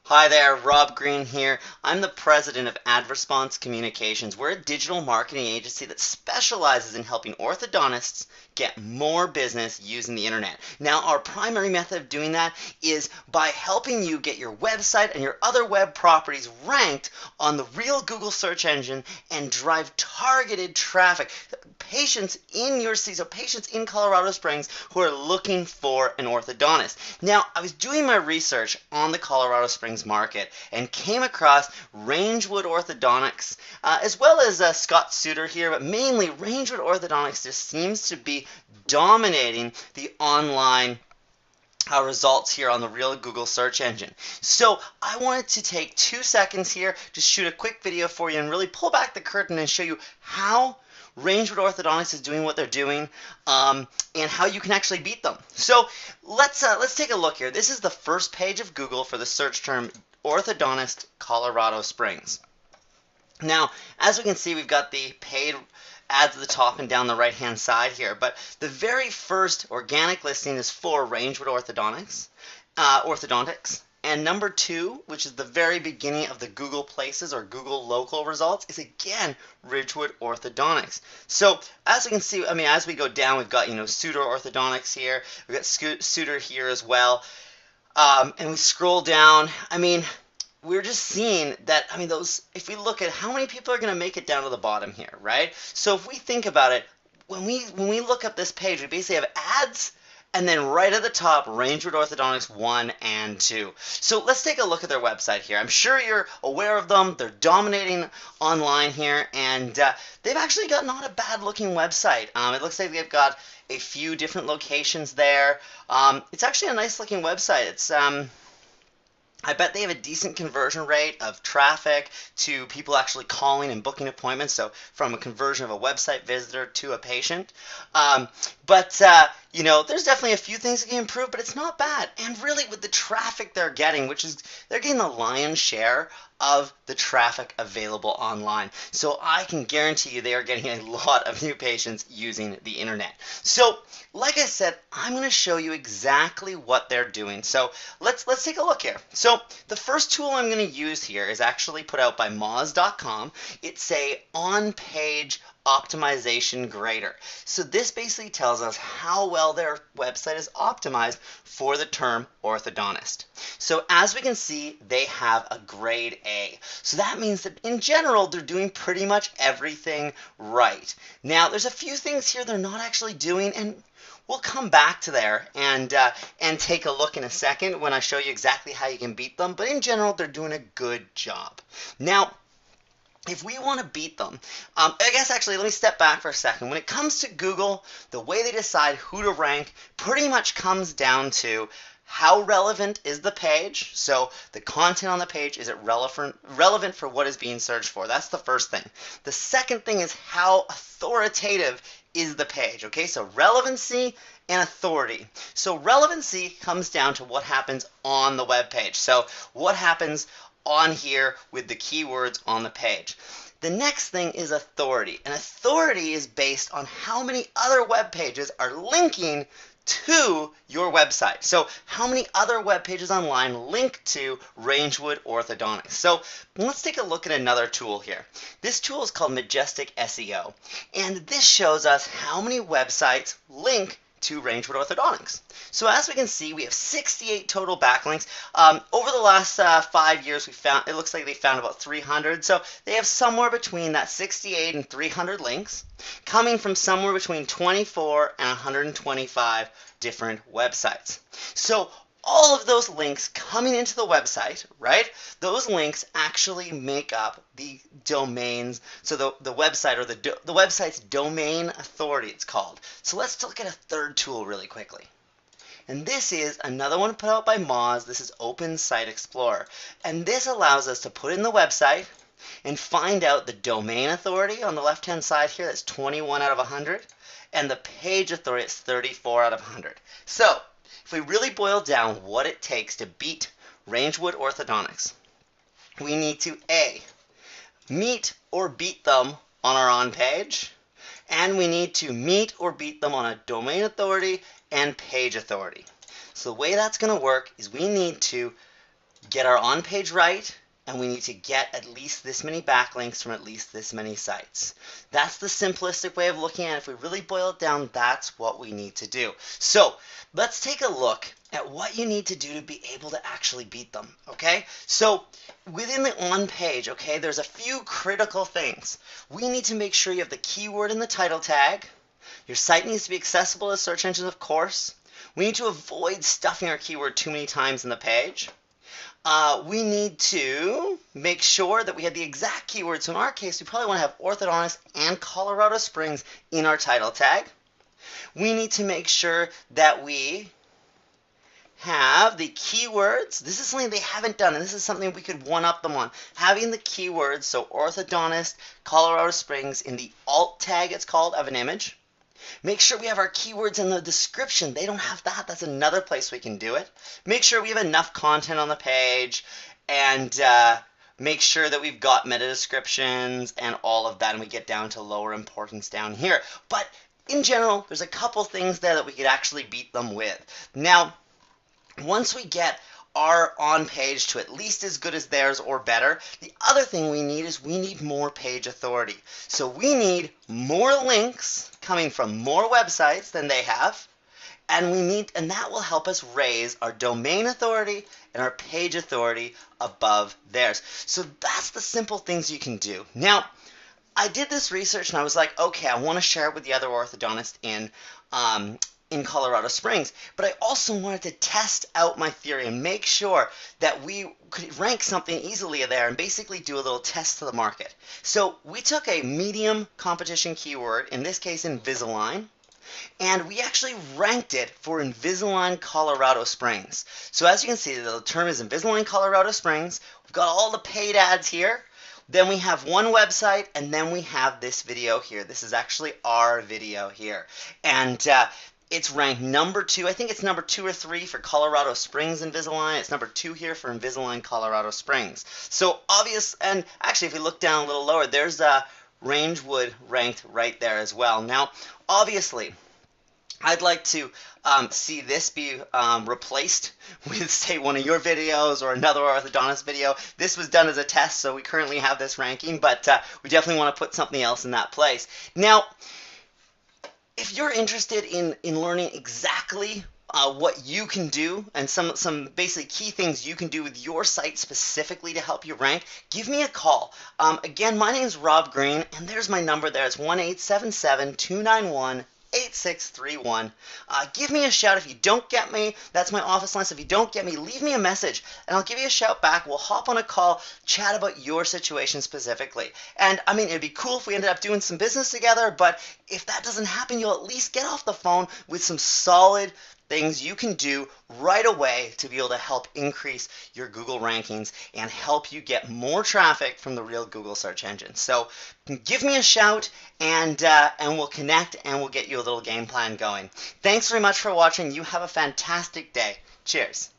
Hi there, Rob Green here. I'm the president of AdResponse Communications. We're a digital marketing agency that specializes in helping orthodontists get more business using the internet. Now, our primary method of doing that is by helping you get your website and your other web properties ranked on the real Google search engine and drive targeted traffic. Patients in your city, so patients in Colorado Springs who are looking for an orthodontist. Now, I was doing my research on the Colorado Springs market and came across Rangewood Orthodontics, as well as Scott Suter here, but mainly Rangewood Orthodontics just seems to be dominating the online results here on the real Google search engine. So I wanted to take 2 seconds here to shoot a quick video for you and really pull back the curtain and show you how Rangewood Orthodontics is doing what they're doing, and how you can actually beat them. So let's take a look here. This is the first page of Google for the search term orthodontist Colorado Springs. Now, as we can see, we've got the paid ads at the top and down the right hand side here, but the very first organic listing is for Rangewood Orthodontics, and number 2, which is the very beginning of the Google Places or Google Local results, is again Ridgewood Orthodontics. So as we can see, as we go down, we've got Suter Orthodontics here, we've got Suter here as well, and we scroll down. We're just seeing that, if we look at how many people are going to make it down to the bottom here, right? So if we think about it, when we look up this page, we basically have ads, and then right at the top, Rangewood Orthodontics 1 and 2. So let's take a look at their website here. I'm sure you're aware of them. They're dominating online here, and they've actually got not a bad looking website. It looks like they've got a few different locations there. It's actually a nice looking website. It's I bet they have a decent conversion rate of traffic to people actually calling and booking appointments, so from a conversion of a website visitor to a patient. There's definitely a few things that can improve, but it's not bad. And really, with the traffic they're getting, they're getting the lion's share of the traffic available online. So I can guarantee you they are getting a lot of new patients using the internet. So, like I said, I'm going to show you exactly what they're doing. So let's take a look here. So the first tool I'm going to use here is actually put out by Moz.com. It's a on-page optimization grader. So this basically tells us how well their website is optimized for the term orthodontist. So as we can see, they have a grade A. So that means that in general, they're doing pretty much everything right. Now, there's a few things here they're not actually doing, and we'll come back to there and take a look in a second when I show you exactly how you can beat them. But in general, they're doing a good job. Now, if we want to beat them, I guess actually let me step back for a second. When it comes to Google, the way they decide who to rank pretty much comes down to how relevant is the page. So the content on the page, is it relevant for what is being searched for? That's the first thing. The second thing is how authoritative is the page. Okay, so relevancy and authority. So relevancy comes down to what happens on the web page. So what happens on here with the keywords on the page. The next thing is authority. And authority is based on how many other web pages are linking to your website. So how many other web pages online link to Rangewood Orthodontics. So let's take a look at another tool here. This tool is called Majestic SEO. And this shows us how many websites link to Rangewood Orthodontics. So as we can see, we have 68 total backlinks. Over the last 5 years, it looks like they found about 300. So they have somewhere between that 68 and 300 links, coming from somewhere between 24 and 125 different websites. So all of those links coming into the website, right? Those links actually make up the domains. So the website, or the website's domain authority, it's called. So let's look at a third tool really quickly. And this is another one put out by Moz. This is Open Site Explorer. And this allows us to put in the website and find out the domain authority on the left-hand side here. That's 21 out of 100. And the page authority is 34 out of 100. So if we really boil down what it takes to beat Rangewood Orthodontics, we need to A, meet or beat them on our on page, and we need to meet or beat them on a domain authority and page authority. So the way that's going to work is we need to get our on-page right, and we need to get at least this many backlinks from at least this many sites. That's the simplistic way of looking at it. If we really boil it down, that's what we need to do. So let's take a look at what you need to do to be able to actually beat them, okay? So within the on-page, okay, there's a few critical things. We need to make sure you have the keyword in the title tag. Your site needs to be accessible to search engines, of course. We need to avoid stuffing our keyword too many times in the page. We need to make sure that we have the exact keywords. So in our case, we probably want to have orthodontist and Colorado Springs in our title tag. We need to make sure that we have the keywords. This is something they haven't done, and this is something we could one-up them on. Having the keywords, so orthodontist, Colorado Springs, in the alt tag, it's called, of an image. Make sure we have our keywords in the description. They don't have that. That's another place we can do it. Make sure we have enough content on the page, and make sure that we've got meta descriptions and all of that, and we get down to lower importance down here. But in general, there's a couple things there that we could actually beat them with. Now, once we get our on page to at least as good as theirs or better, the other thing we need is we need more page authority. So we need more links coming from more websites than they have, and that will help us raise our domain authority and our page authority above theirs. So that's the simple things you can do. Now, I did this research and I was like, okay, I want to share it with the other orthodontists in Colorado Springs, but I also wanted to test out my theory and make sure that we could rank something easily there and basically do a little test to the market. So we took a medium competition keyword, in this case Invisalign, and we actually ranked it for Invisalign Colorado Springs. So as you can see, the term is Invisalign Colorado Springs. We've got all the paid ads here. Then we have one website, and then we have this video here. This is actually our video here. And it's ranked number 2. I think it's number 2 or 3 for Colorado Springs Invisalign. It's number 2 here for Invisalign Colorado Springs. So obvious, and actually if we look down a little lower, there's Rangewood ranked right there as well. Now, obviously, I'd like to see this be replaced with, say, one of your videos or another orthodontist video. This was done as a test, so we currently have this ranking, but we definitely want to put something else in that place. Now, if you're interested in learning exactly what you can do and some basically key things you can do with your site specifically to help you rank, give me a call. Again, my name is Rob Green, and there's my number there. It's 1-877-291-8631. Give me a shout if you don't get me. That's my office line. So if you don't get me, leave me a message and I'll give you a shout back. We'll hop on a call, chat about your situation specifically. And I mean, it'd be cool if we ended up doing some business together, but if that doesn't happen, you'll at least get off the phone with some solid things you can do right away to be able to help increase your Google rankings and help you get more traffic from the real Google search engine. So give me a shout and we'll connect and we'll get you a little game plan going. Thanks very much for watching. You have a fantastic day. Cheers.